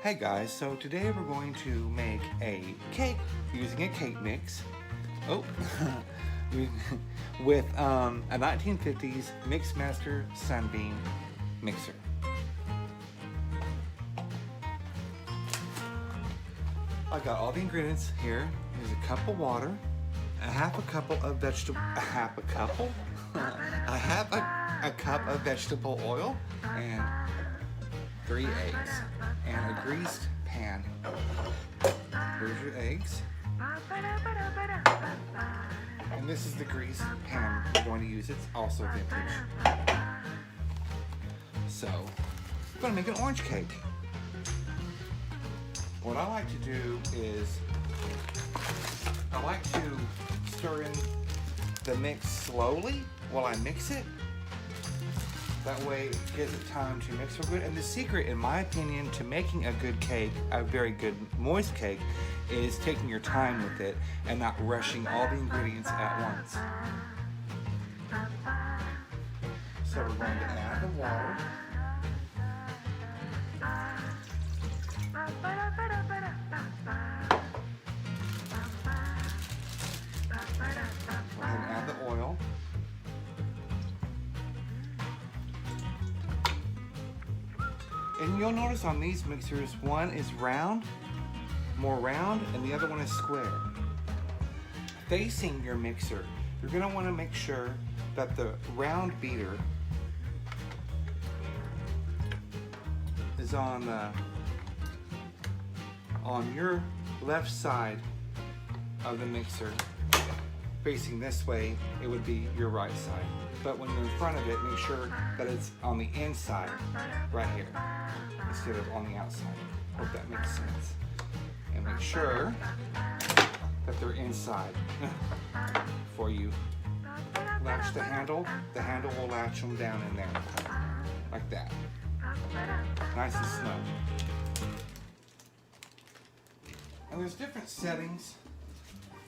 Hey guys, so today we're going to make a cake using a cake mix. Oh, with a 1950s Mixmaster Sunbeam mixer. I got all the ingredients here. There's a cup of water, a half a cup of vegetable, a cup of vegetable oil, and 3 eggs, and a greased pan. Here's your eggs. And this is the greased pan we're going to use. It's also vintage. So, we're going to make an orange cake. What I like to do is, I like to stir in the mix slowly while I mix it. That way it gives it time to mix real good. And the secret, in my opinion, to making a good cake, a very good moist cake, is taking your time with it and not rushing all the ingredients at once. So we're going to add the water. Go ahead and add the oil. And you'll notice on these mixers, one is round, more round, and the other one is square. Facing your mixer, you're gonna wanna make sure that the round beater is on your left side of the mixer. Facing this way, it would be your right side. But when you're in front of it, make sure that it's on the inside, right here, instead of on the outside. Hope that makes sense. And make sure that they're inside before you latch the handle. The handle will latch them down in there, like that. Nice and snug. And there's different settings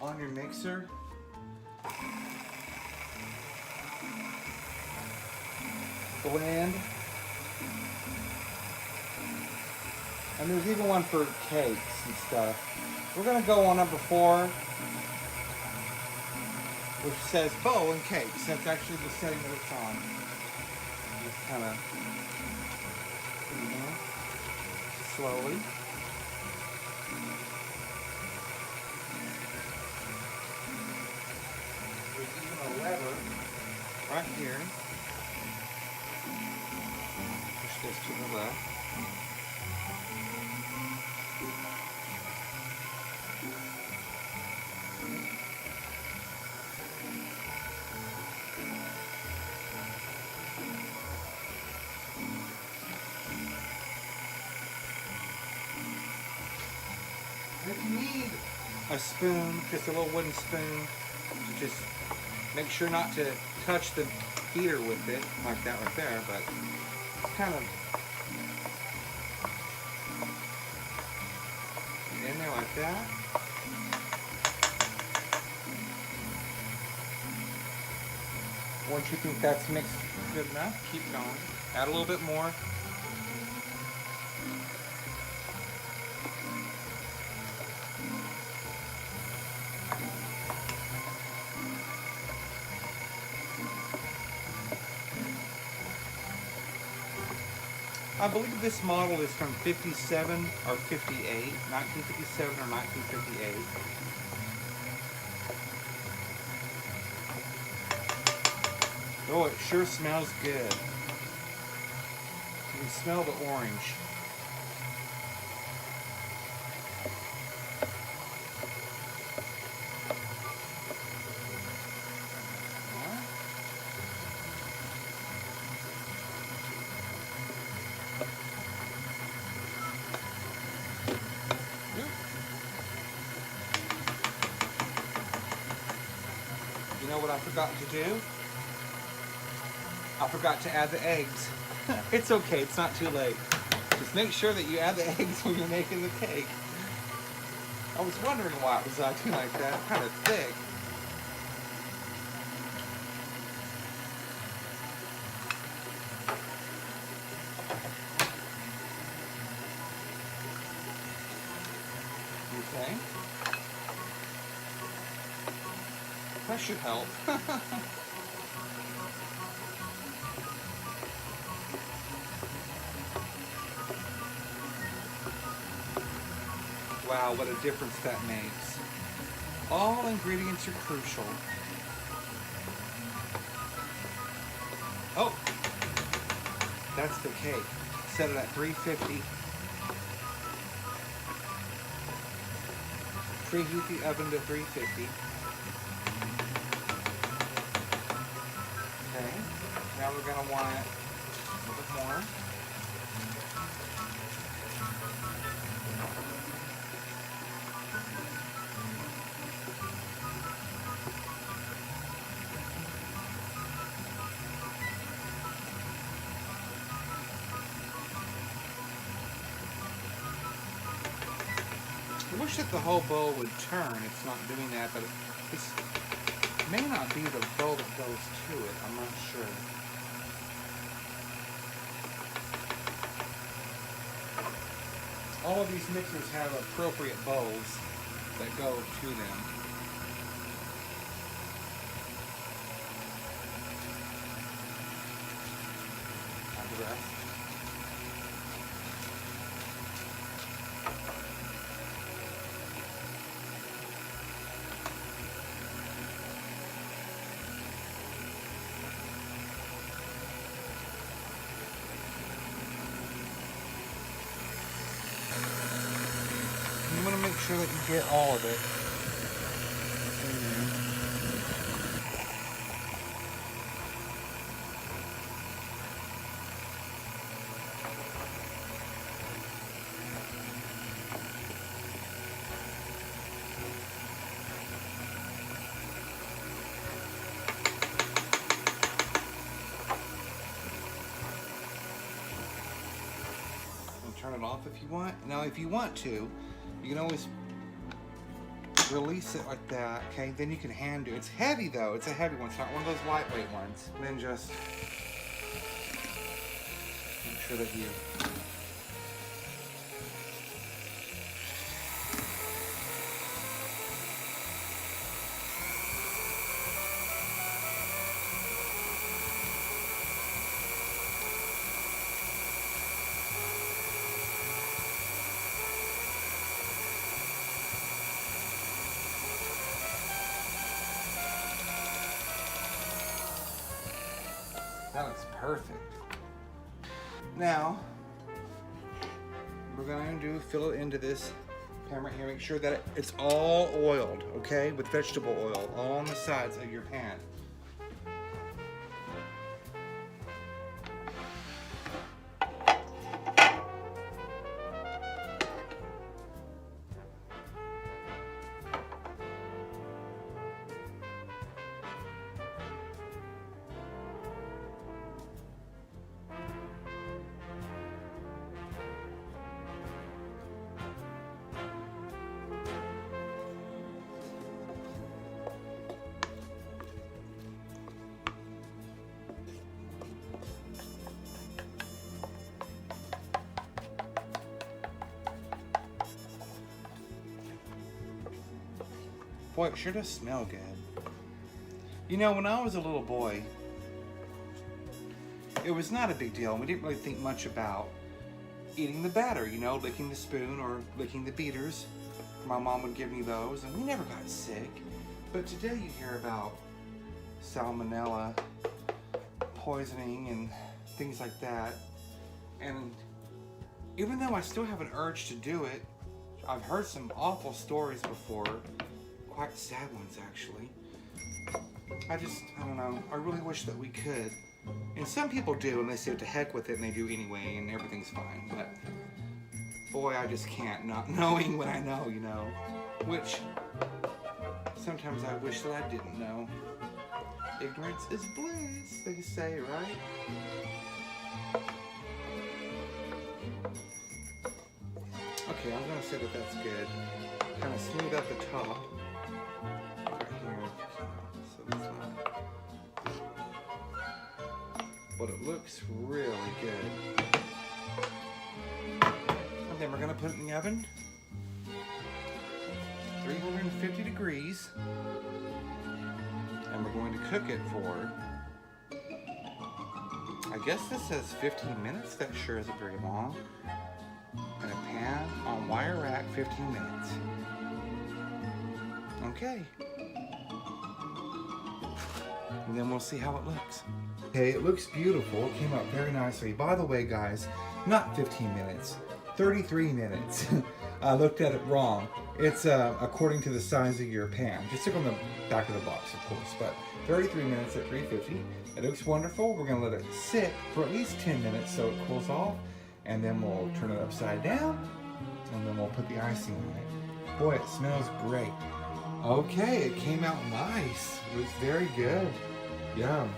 on your mixer. Blend. And there's even one for cakes and stuff. We're going to go on number 4, which says bowl and cakes. That's actually the setting that it's on. Just kind of, slowly. There's even a lever right here. Push this to the left. If you need a spoon, just a little wooden spoon, just make sure not to touch the beater with it, like that right there, but kind of get in there like that. Once you think that's mixed good enough, keep going. Add a little bit more. I believe this model is from 57 or 58, 1957 or 1958. Oh, it sure smells good. You can smell the orange. You know what I forgot to do? I forgot to add the eggs. It's okay, it's not too late. Just make sure that you add the eggs when you're making the cake. I was wondering why it was acting like that, kind of thick. Okay. That should help. Wow, what a difference that makes. All ingredients are crucial. Oh, that's the cake. Set it at 350. Preheat the oven to 350. Okay, now we're going to want it a little bit more. I wish that the whole bowl would turn. It's not doing that, but it may not be the bowl that goes to it. I'm not sure. All of these mixers have appropriate bowls that go to them. Add the rest. You want to make sure that you get all of it in there. And turn it off if you want. Now, if you want to, you can always release it like that, okay? Then you can hand it. It's heavy though, it's a heavy one. It's not one of those lightweight ones. Then just make sure that you that looks perfect. Now, we're going to fill it into this pan right here. Make sure that it's all oiled, okay? With vegetable oil, all on the sides of your pan. Boy, it sure does smell good. You know, when I was a little boy, it was not a big deal. We didn't really think much about eating the batter, you know, licking the spoon or licking the beaters. My mom would give me those, and we never got sick. But today you hear about salmonella, poisoning, and things like that. And even though I still have an urge to do it, I've heard some awful stories before. Quite sad ones, actually. I don't know. I really wish that we could. And some people do, and they say to heck with it, and they do anyway, and everything's fine. But boy, I just can't, not knowing what I know, you know. Which sometimes I wish that I didn't know. Ignorance is bliss, they say, right? Okay, I'm gonna say that that's good. Kind of smooth at the top. But it looks really good. And then we're gonna put it in the oven 350 degrees. And we're going to cook it for, I guess this says 15 minutes. That sure isn't very long. In a pan on wire rack, 15 minutes. Okay. And then we'll see how it looks. Okay, it looks beautiful. It came out very nicely. By the way, guys, not 15 minutes, 33 minutes. I looked at it wrong. It's according to the size of your pan. Just look on the back of the box, of course, but 33 minutes at 350. It looks wonderful. We're gonna let it sit for at least 10 minutes so it cools off, and then we'll turn it upside down, and then we'll put the icing on it. Boy, it smells great. Okay, it came out nice. It was very good. Yum.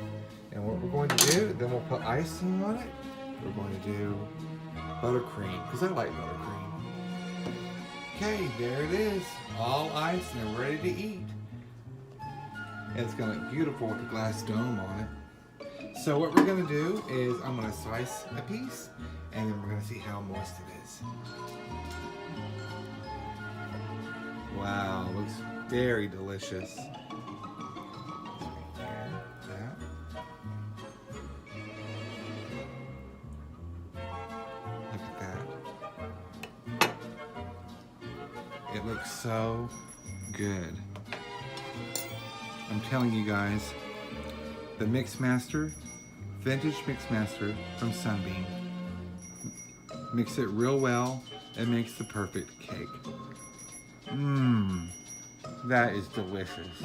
And what we're going to do, then we'll put icing on it. We're going to do buttercream, because I like buttercream. Okay, there it is. All iced and ready to eat. And it's going to look beautiful with the glass dome on it. So what we're going to do is I'm going to slice a piece, and then we're going to see how moist it is. Wow, looks very delicious. Look at that. It looks so good. I'm telling you guys, the Mixmaster, vintage Mixmaster from Sunbeam. Mix it real well, it makes the perfect cake. Mmm, that is delicious.